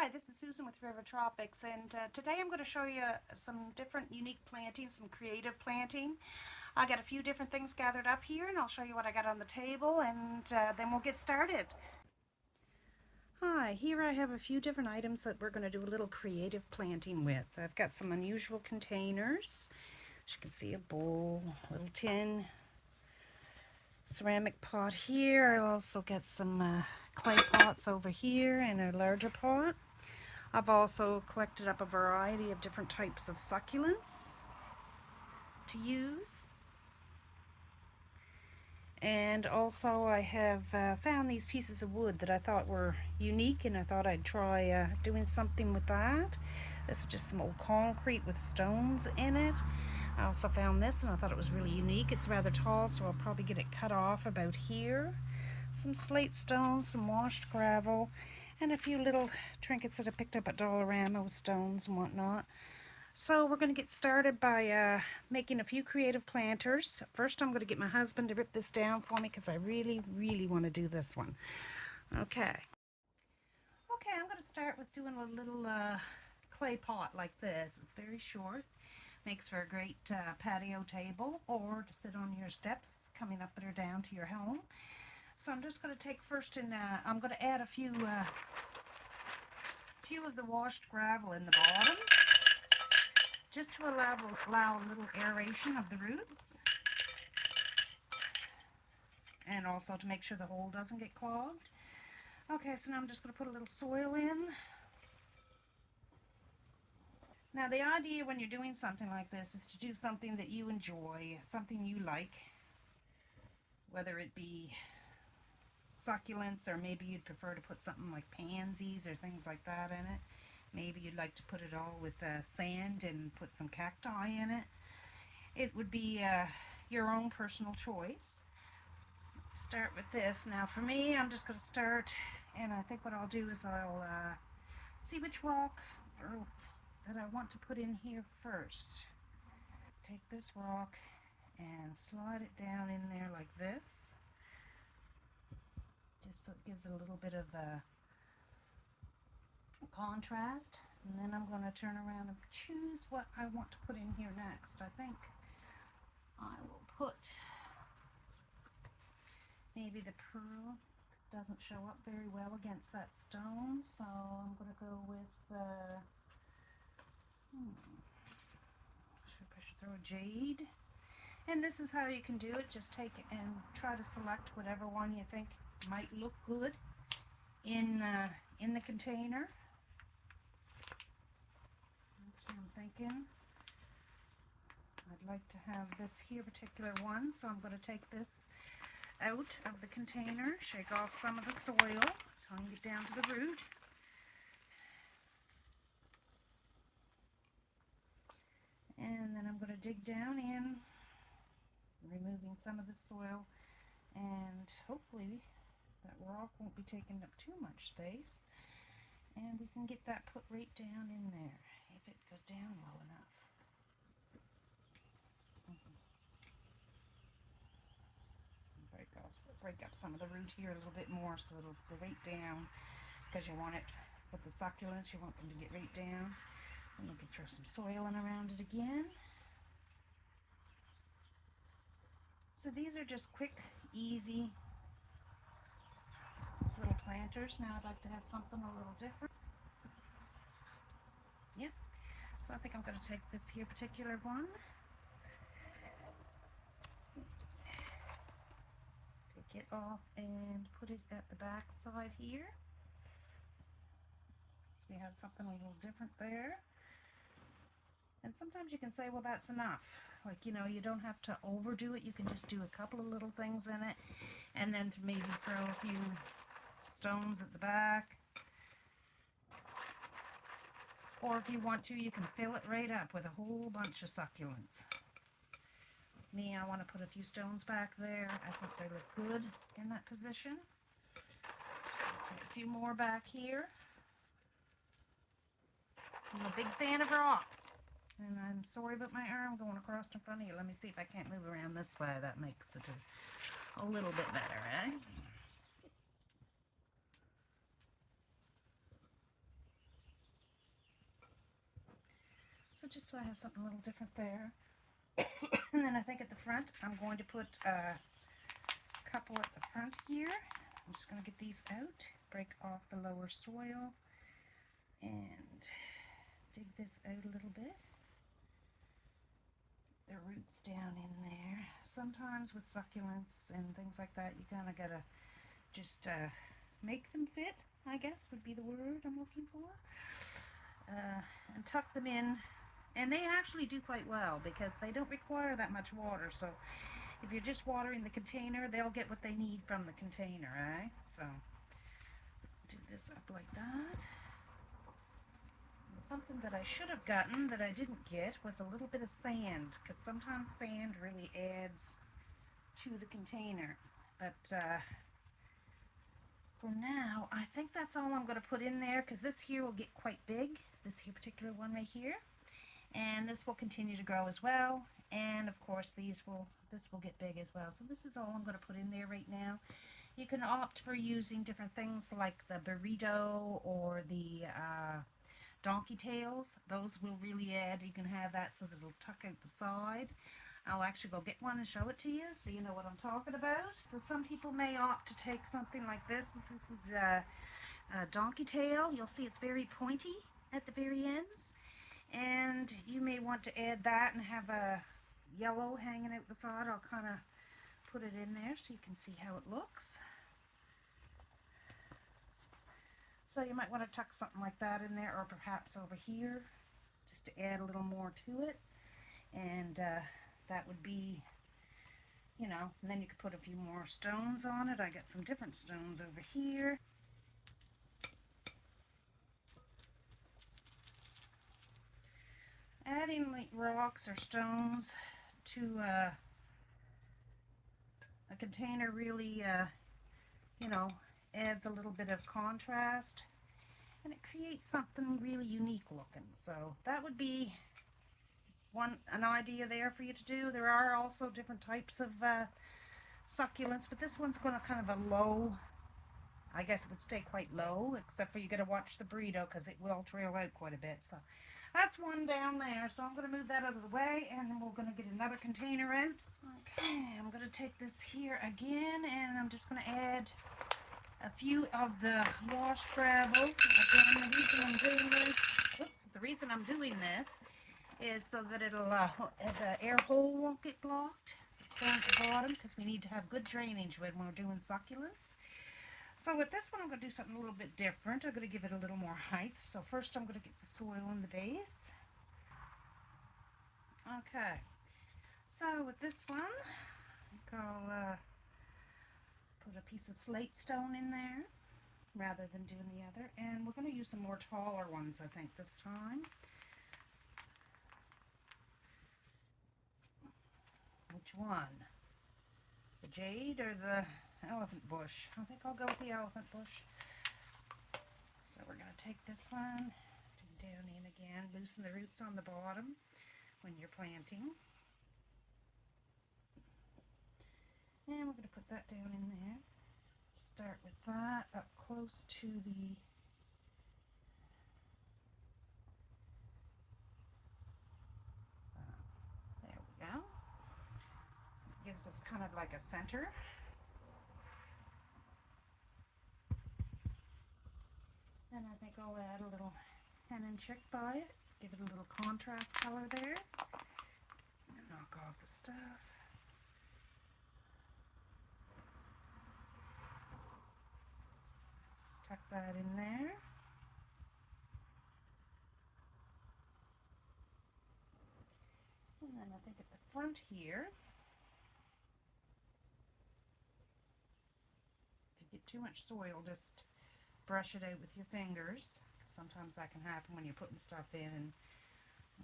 Hi, this is Susan with River Tropics, and today I'm going to show you some different unique planting, some creative planting. I got a few different things gathered up here, and I'll show you what I got on the table, and then we'll get started. Hi, here I have a few different items that we're going to do a little creative planting with. I've got some unusual containers. As you can see, a bowl, a little tin, ceramic pot here. I'll also get some clay pots over here and a larger pot. I've also collected up a variety of different types of succulents to use. And also I have found these pieces of wood that I thought were unique, and I thought I'd try doing something with that. This is just some old concrete with stones in it. I also found this and I thought it was really unique. It's rather tall, so I'll probably get it cut off about here. Some slate stones, some washed gravel, and a few little trinkets that I picked up at Dollarama with stones and whatnot. So we're going to get started by making a few creative planters. First I'm going to get my husband to rip this down for me because I really want to do this one. Okay, I'm going to start with doing a little clay pot like this. It's very short. Makes for a great patio table or to sit on your steps coming up or down to your home. So I'm just going to take first and I'm going to add a few of the washed gravel in the bottom, just to allow a little aeration of the roots, and also to make sure the hole doesn't get clogged. Okay, so now I'm just going to put a little soil in. Now the idea when you're doing something like this is to do something that you enjoy, something you like, whether it be succulents, or maybe you'd prefer to put something like pansies or things like that in it. Maybe you'd like to put it all with sand and put some cacti in it. It would be your own personal choice. Start with this. Now for me, I'm just going to start, and I think what I'll do is I'll see which rock that I want to put in here first. Take this rock and slide it down in there like this, just so it gives it a little bit of contrast. And then I'm going to turn around and choose what I want to put in here next. I think I will put maybe the pearl. Doesn't show up very well against that stone, so I'm going to go with I should throw a jade. And this is how you can do it. Just take and try to select whatever one you think might look good in the container. That's what I'm thinking. I'd like to have this here particular one, so I'm going to take this out of the container, shake off some of the soil so I can get down to the root. And then I'm going to dig down in, removing some of the soil, and hopefully that rock won't be taking up too much space, and we can get that put right down in there if it goes down low enough. Break up some of the root here a little bit more so it'll go right down, because you want it with the succulents, you want them to get right down. And you can throw some soil in around it again. So these are just quick, easy little planters. Now I'd like to have something a little different. Yep. So I think I'm going to take this here particular one. Take it off and put it at the back side here. So we have something a little different there. And sometimes you can say, well, that's enough. Like, you know, you don't have to overdo it. You can just do a couple of little things in it, and then maybe throw a few stones at the back. Or if you want to, you can fill it right up with a whole bunch of succulents. Me, I want to put a few stones back there. I think they look good in that position. Put a few more back here. I'm a big fan of rocks. And I'm sorry about my arm going across in front of you. Let me see if I can't move around this way. That makes it a little bit better, eh? So just so I have something a little different there. And then I think at the front, I'm going to put a couple at the front here. I'm just going to get these out, break off the lower soil, and dig this out a little bit. The roots down in there. Sometimes with succulents and things like that, you kind of got to just make them fit, I guess would be the word I'm looking for. And tuck them in. And they actually do quite well because they don't require that much water. So if you're just watering the container, they'll get what they need from the container, right? So do this up like that. And something that I should have gotten that I didn't get was a little bit of sand, because sometimes sand really adds to the container. But for now, I think that's all I'm going to put in there, because this here will get quite big, this here particular one right here. And this will continue to grow as well, and of course this will get big as well. So this is all I'm going to put in there right now. You can opt for using different things like the burrito or the donkey tails. Those will really add. You can have that so that it'll tuck out the side. I'll actually go get one and show it to you so you know what I'm talking about. So some people may opt to take something like this. This is a donkey tail. You'll see it's very pointy at the very ends. And you may want to add that and have a yellow hanging out the side. I'll kind of put it in there so you can see how it looks. So you might want to tuck something like that in there, or perhaps over here, just to add a little more to it. And that would be, you know, and then you could put a few more stones on it. I got some different stones over here. Adding like rocks or stones to a container really, you know, adds a little bit of contrast, and it creates something really unique looking. So that would be an idea there for you to do. There are also different types of succulents, but this one's going to kind of a low, I guess it would stay quite low, except for you got to watch the burrito because it will trail out quite a bit. So that's one down there. So I'm going to move that out of the way, and then we're going to get another container out. Okay, I'm going to take this here again, and I'm just going to add a few of the washed gravel. Again, the reason I'm doing this is so that it'll the air hole won't get blocked. It's down at the bottom because we need to have good drainage when we're doing succulents. So with this one, I'm going to do something a little bit different. I'm going to give it a little more height. So first I'm going to get the soil in the base. Okay, so with this one, I'll put a piece of slate stone in there rather than doing the other. And we're going to use some more taller ones, I think, this time. Which one? The jade or the elephant bush? I think I'll go with the elephant bush. So we're going to take this one, dig down in again, loosen the roots on the bottom when you're planting. And we're going to put that down in there. So start with that up close to the there we go. It gives us kind of like a center. And I think I'll add a little hen and chick by it, give it a little contrast color there, and knock off the stuff. Just tuck that in there. And then I think at the front here, if you get too much soil, just brush it out with your fingers. Sometimes that can happen when you're putting stuff in and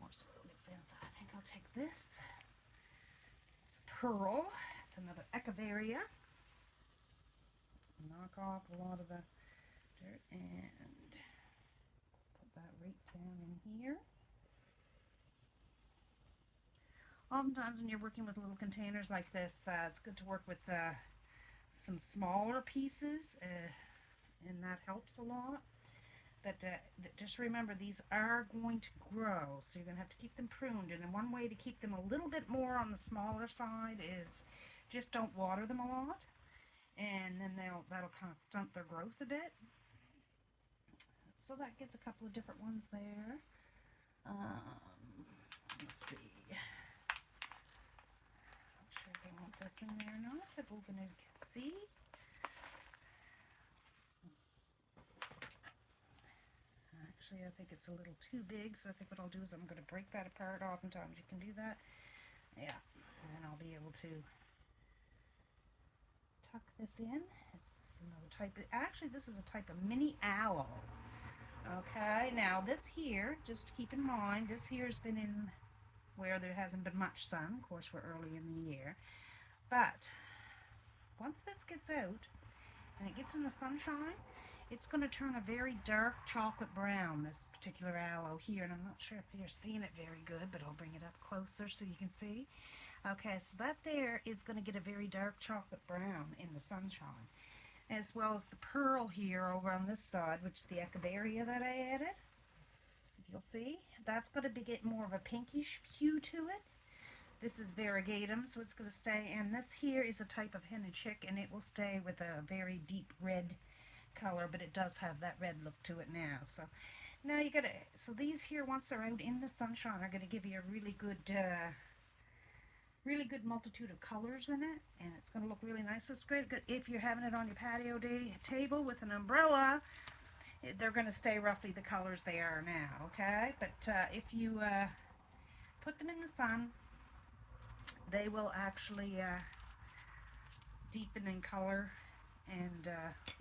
more soil gets in. So I think I'll take this. It's a pearl. It's another Echeveria. Knock off a lot of the dirt and put that right down in here. Oftentimes when you're working with little containers like this, it's good to work with some smaller pieces, and that helps a lot. But just remember, these are going to grow, so you're going to have to keep them pruned. And one way to keep them a little bit more on the smaller side is just don't water them a lot, and then that'll kind of stunt their growth a bit. So that gets a couple of different ones there. Let's see. Not sure if I want this in there or not. I've opened it. See? Actually, I think it's a little too big, so I think what I'll do is I'm going to break that apart. Oftentimes you can do that. Yeah, and then I'll be able to tuck this in. This is another type. Actually, this is a type of mini aloe. Okay, now this here, just keep in mind, this here has been in where there hasn't been much sun. Of course, we're early in the year. But once this gets out and it gets in the sunshine, it's going to turn a very dark chocolate brown, this particular aloe here. And I'm not sure if you're seeing it very good, but I'll bring it up closer so you can see. Okay, so that there is going to get a very dark chocolate brown in the sunshine, as well as the pearl here over on this side, which is the echeveria that I added. You'll see, that's going to get more of a pinkish hue to it. This is variegatum, so it's going to stay, and this here is a type of henna chick, and it will stay with a very deep red color, but it does have that red look to it now. So now you gotta, so these here, once they're out in the sunshine, are going to give you a really good multitude of colors in it, and it's going to look really nice. So it's great if you're having it on your patio table with an umbrella. They're going to stay roughly the colors they are now, okay? But if you put them in the sun, they will actually deepen in color, and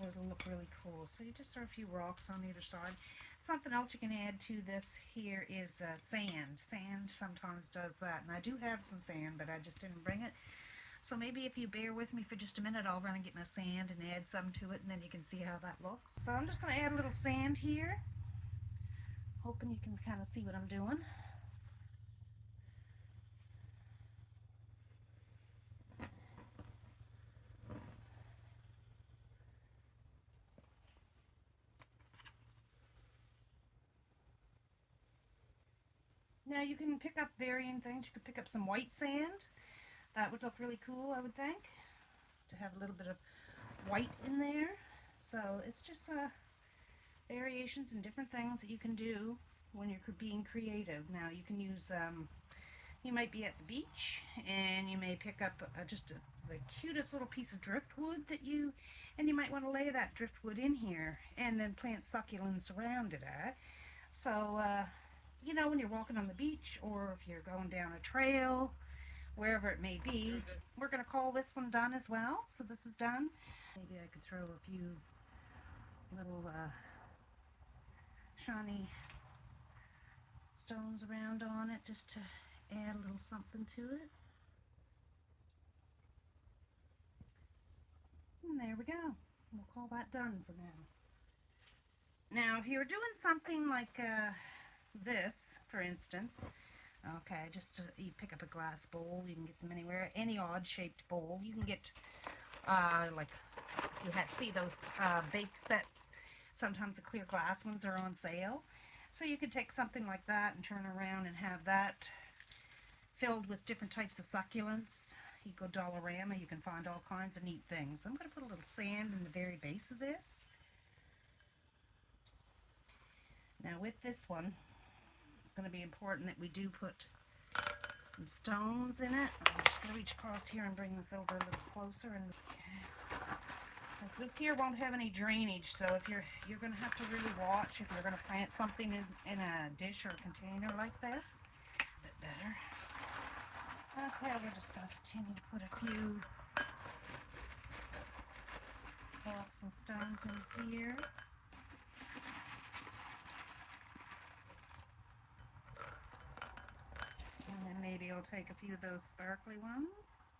it'll look really cool. So you just throw a few rocks on either side. Something else you can add to this here is sand. Sand sometimes does that, and I do have some sand, but I just didn't bring it. So maybe if you bear with me for just a minute, I'll run and get my sand and add some to it, and then you can see how that looks. So I'm just going to add a little sand here, hoping you can kind of see what I'm doing. Now you can pick up varying things. You could pick up some white sand. That would look really cool, I would think, to have a little bit of white in there. So it's just variations and different things that you can do when you're being creative. Now you can use, you might be at the beach and you may pick up the cutest little piece of driftwood and you might want to lay that driftwood in here and then plant succulents around it. So, you know, when you're walking on the beach, or if you're going down a trail, wherever it may be. We're going to call this one done as well. So this is done. Maybe I could throw a few little shiny stones around on it just to add a little something to it. And there we go. We'll call that done for now. Now, if you were doing something like this, for instance, okay, you pick up a glass bowl. You can get them anywhere. Any odd-shaped bowl. You can get, like, you see those bake sets. Sometimes the clear glass ones are on sale. So you could take something like that and turn around and have that filled with different types of succulents. You go Dollarama, you can find all kinds of neat things. I'm going to put a little sand in the very base of this. Now with this one, it's going to be important that we do put some stones in it. I'm just going to reach across here and bring this over a little closer. And this here won't have any drainage, so if you're going to have to really watch if you're going to plant something in a dish or a container like this. A bit better. Okay, we're just going to continue to put a few rocks and stones in here. And then maybe I'll take a few of those sparkly ones.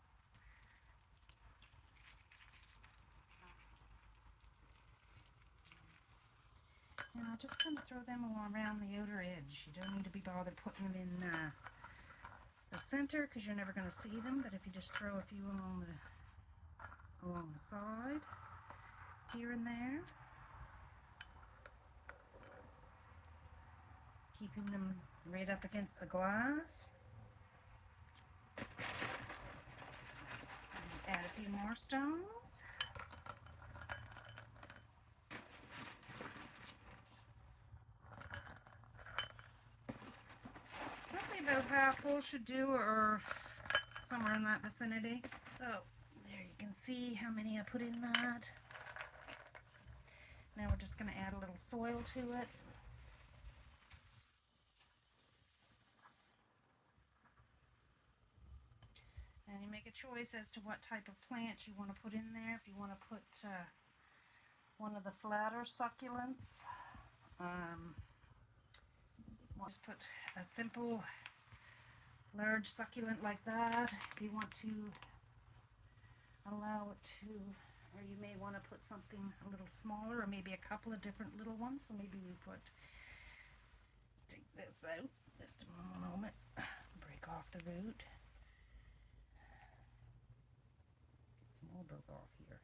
And I'll just kind of throw them along around the outer edge. You don't need to be bothered putting them in the center because you're never going to see them, but if you just throw a few along the side, here and there. keeping them right up against the glass. Add a few more stones. Probably about half full should do, or somewhere in that vicinity. So there you can see how many I put in that. Now we're just going to add a little soil to it. And you make a choice as to what type of plant you want to put in there. If you want to put one of the flatter succulents, just put a simple large succulent like that. If you want to allow it to, or you may want to put something a little smaller, or maybe a couple of different little ones. So maybe we take this out just a moment, break off the root. Get some more broke off here.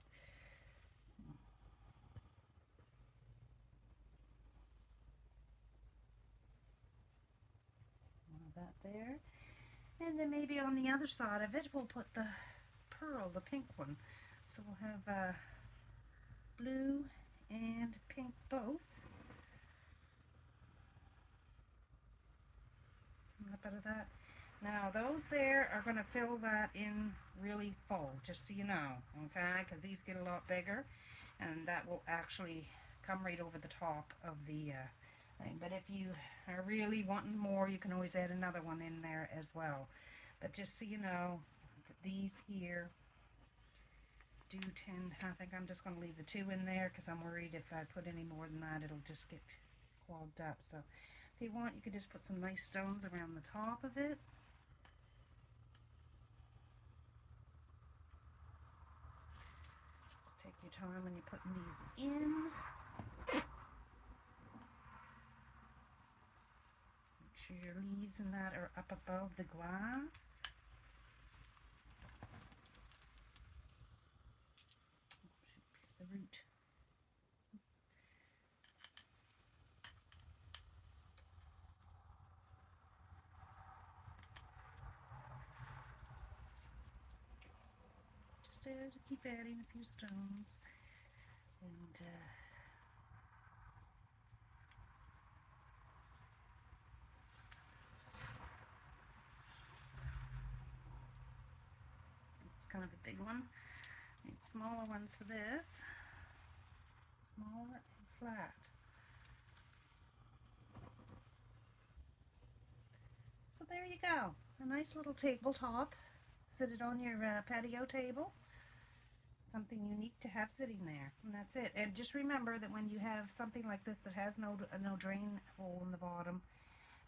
One of that there. And then maybe on the other side of it, we'll put the pearl, the pink one. So we'll have blue and pink both. Coming up out of that. Now those there are going to fill that in really full, just so you know, okay? Because these get a lot bigger, and that will actually come right over the top of the thing. But if you are really wanting more, you can always add another one in there as well. But just so you know, these here do tend, I think I'm just going to leave the 2 in there because I'm worried if I put any more than that, it'll just get clogged up. So if you want, you could just put some nice stones around the top of it. Take your time when you're putting these in. Make sure your leaves and that are up above the glass. Piece of the root. Just keep adding a few stones, and it's kind of a big one. Need smaller ones for this. Smaller and flat. So there you go. A nice little tabletop. Sit it on your patio table. Something unique to have sitting there, and that's it. And just remember that when you have something like this that has no drain hole in the bottom,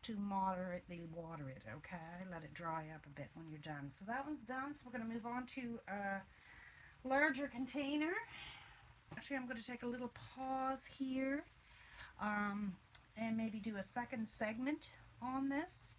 to moderately water it, okay? Let it dry up a bit when you're done. So that one's done, so we're going to move on to a larger container. Actually, I'm going to take a little pause here and maybe do a second segment on this.